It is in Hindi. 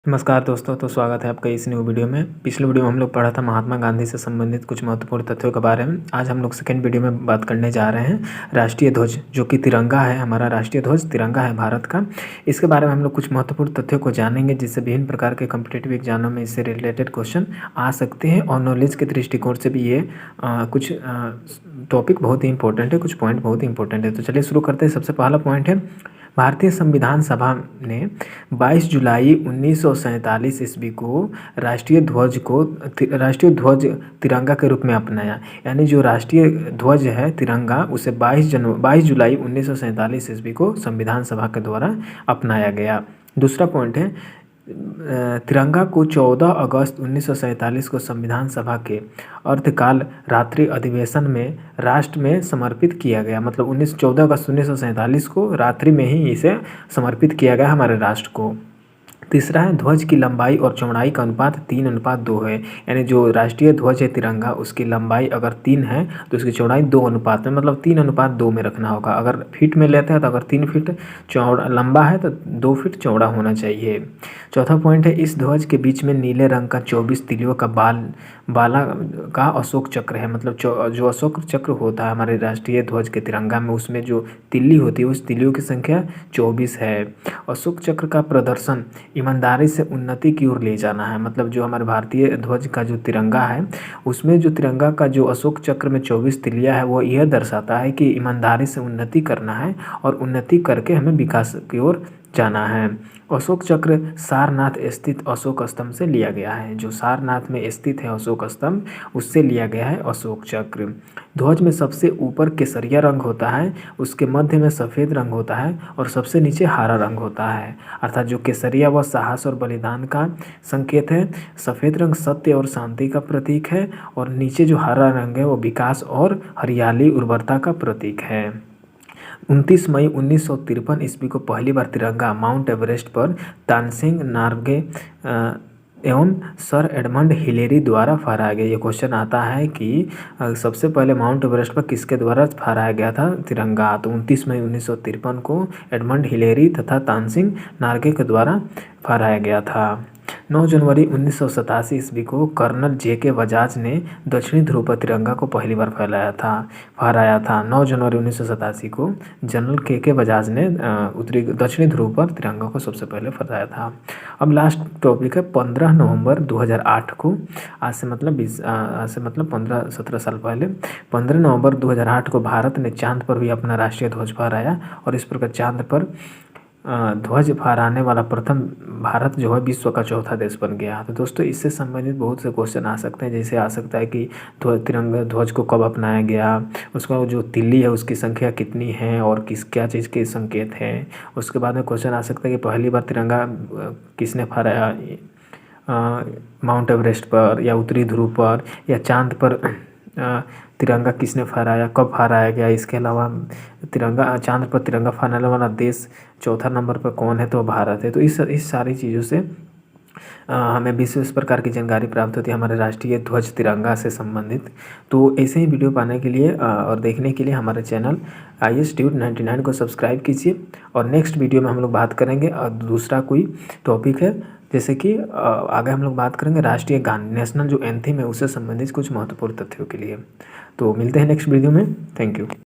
नमस्कार दोस्तों, तो स्वागत है आपका इस न्यू वीडियो में। पिछले वीडियो में हम लोग पढ़ा था महात्मा गांधी से संबंधित कुछ महत्वपूर्ण तथ्यों के बारे में। आज हम लोग सेकेंड वीडियो में बात करने जा रहे हैं राष्ट्रीय ध्वज, जो कि तिरंगा है। हमारा राष्ट्रीय ध्वज तिरंगा है भारत का। इसके बारे में हम लोग कुछ महत्वपूर्ण तथ्यों को जानेंगे, जिससे विभिन्न प्रकार के कॉम्पिटिटिव एग्जामों में इससे रिलेटेड क्वेश्चन आ सकते हैं और नॉलेज के दृष्टिकोण से भी ये कुछ टॉपिक बहुत ही इंपॉर्टेंट है, कुछ पॉइंट बहुत ही इंपॉर्टेंट है। तो चलिए शुरू करते हैं। सबसे पहला पॉइंट है, भारतीय संविधान सभा ने 22 जुलाई 1947 ईस्वी को राष्ट्रीय ध्वज तिरंगा के रूप में अपनाया। यानी जो राष्ट्रीय ध्वज है तिरंगा, उसे 22 जुलाई 1947 ईस्वी को संविधान सभा के द्वारा अपनाया गया। दूसरा पॉइंट है, तिरंगा को 14 अगस्त 1947 को संविधान सभा के अर्धकाल रात्रि अधिवेशन में राष्ट्र में समर्पित किया गया। मतलब 14 अगस्त 1947 को रात्रि में ही इसे समर्पित किया गया हमारे राष्ट्र को। तीसरा है, ध्वज की लंबाई और चौड़ाई का अनुपात 3:2 है। यानी जो राष्ट्रीय ध्वज है तिरंगा, उसकी लंबाई अगर 3 है तो उसकी चौड़ाई 2 अनुपात में, मतलब 3:2 में रखना होगा। अगर फीट में लेते हैं तो अगर 3 फीट चौड़ा लंबा है तो 2 फीट चौड़ा होना चाहिए। चौथा पॉइंट है, इस ध्वज के बीच में नीले रंग का 24 तिलियों का बाला का अशोक चक्र है। मतलब जो अशोक चक्र होता है हमारे राष्ट्रीय ध्वज के तिरंगा में, उसमें जो तिल्ली होती है उस तिल्लियों की संख्या 24 है। अशोक चक्र का प्रदर्शन ईमानदारी से उन्नति की ओर ले जाना है। मतलब जो हमारे भारतीय ध्वज का जो तिरंगा है, उसमें जो तिरंगा का जो अशोक चक्र में 24 तिलियाँ है, वो यह दर्शाता है कि ईमानदारी से उन्नति करना है और उन्नति करके हमें विकास की ओर जाना है। अशोक चक्र सारनाथ स्थित अशोक स्तंभ से लिया गया है। जो सारनाथ में स्थित है अशोक स्तंभ, उससे लिया गया है अशोक चक्र। ध्वज में सबसे ऊपर केसरिया रंग होता है, उसके मध्य में सफ़ेद रंग होता है और सबसे नीचे हरा रंग होता है। अर्थात जो केसरिया वह साहस और बलिदान का संकेत है, सफ़ेद रंग सत्य और शांति का प्रतीक है और नीचे जो हरा रंग है वो विकास और हरियाली उर्वरता का प्रतीक है। 29 मई 1953 ईस्वी को पहली बार तिरंगा माउंट एवरेस्ट पर तानसेन नार्गे एवं सर एडमंड हिलेरी द्वारा फहराया गया। ये क्वेश्चन आता है कि सबसे पहले माउंट एवरेस्ट पर किसके द्वारा फहराया गया था तिरंगा। तो 29 मई 1953 को एडमंड हिलेरी तथा तानसेन नार्गे के द्वारा फहराया गया था। 9 जनवरी 1987 ईस्वी को कर्नल जे.के. बजाज ने दक्षिणी ध्रुव पर तिरंगा को पहली बार फहराया था। 9 जनवरी 1987 को जनरल के बजाज ने दक्षिणी ध्रुव पर तिरंगा को सबसे पहले फहराया था। अब लास्ट टॉपिक है, 15 नवंबर 2008 को, आज से मतलब 15-17 साल पहले 15 नवंबर 2008 को भारत ने चांद पर भी अपना राष्ट्रीय ध्वज फहराया और इस प्रकार चांद पर ध्वज फहराने वाला प्रथम भारत जो है विश्व का चौथा देश बन गया। तो दोस्तों, इससे संबंधित बहुत से क्वेश्चन आ सकते हैं। जैसे आ सकता है कि तिरंगा ध्वज को कब अपनाया गया, उसका जो तिल्ली है उसकी संख्या कितनी है और क्या चीज़ के संकेत हैं। उसके बाद में क्वेश्चन आ सकता है कि पहली बार तिरंगा किसने फहराया, माउंट एवरेस्ट पर या उत्तरी ध्रुव पर या चांद पर तिरंगा किसने फहराया, कब फहराया गया। इसके अलावा चांद पर तिरंगा फहराने वाला देश चौथा नंबर पर कौन है, तो भारत है। तो इस सारी चीज़ों से हमें विशेष प्रकार की जानकारी प्राप्त होती है हमारे राष्ट्रीय ध्वज तिरंगा से संबंधित। तो ऐसे ही वीडियो पाने के लिए और देखने के लिए हमारे चैनल IAS Dude 99 को सब्सक्राइब कीजिए। और नेक्स्ट वीडियो में हम लोग बात करेंगे और दूसरा कोई टॉपिक है, जैसे कि आगे हम लोग बात करेंगे राष्ट्रीय गान, नेशनल जो एंथम है उससे संबंधित कुछ महत्वपूर्ण तथ्यों के लिए। तो मिलते हैं नेक्स्ट वीडियो में। Thank you.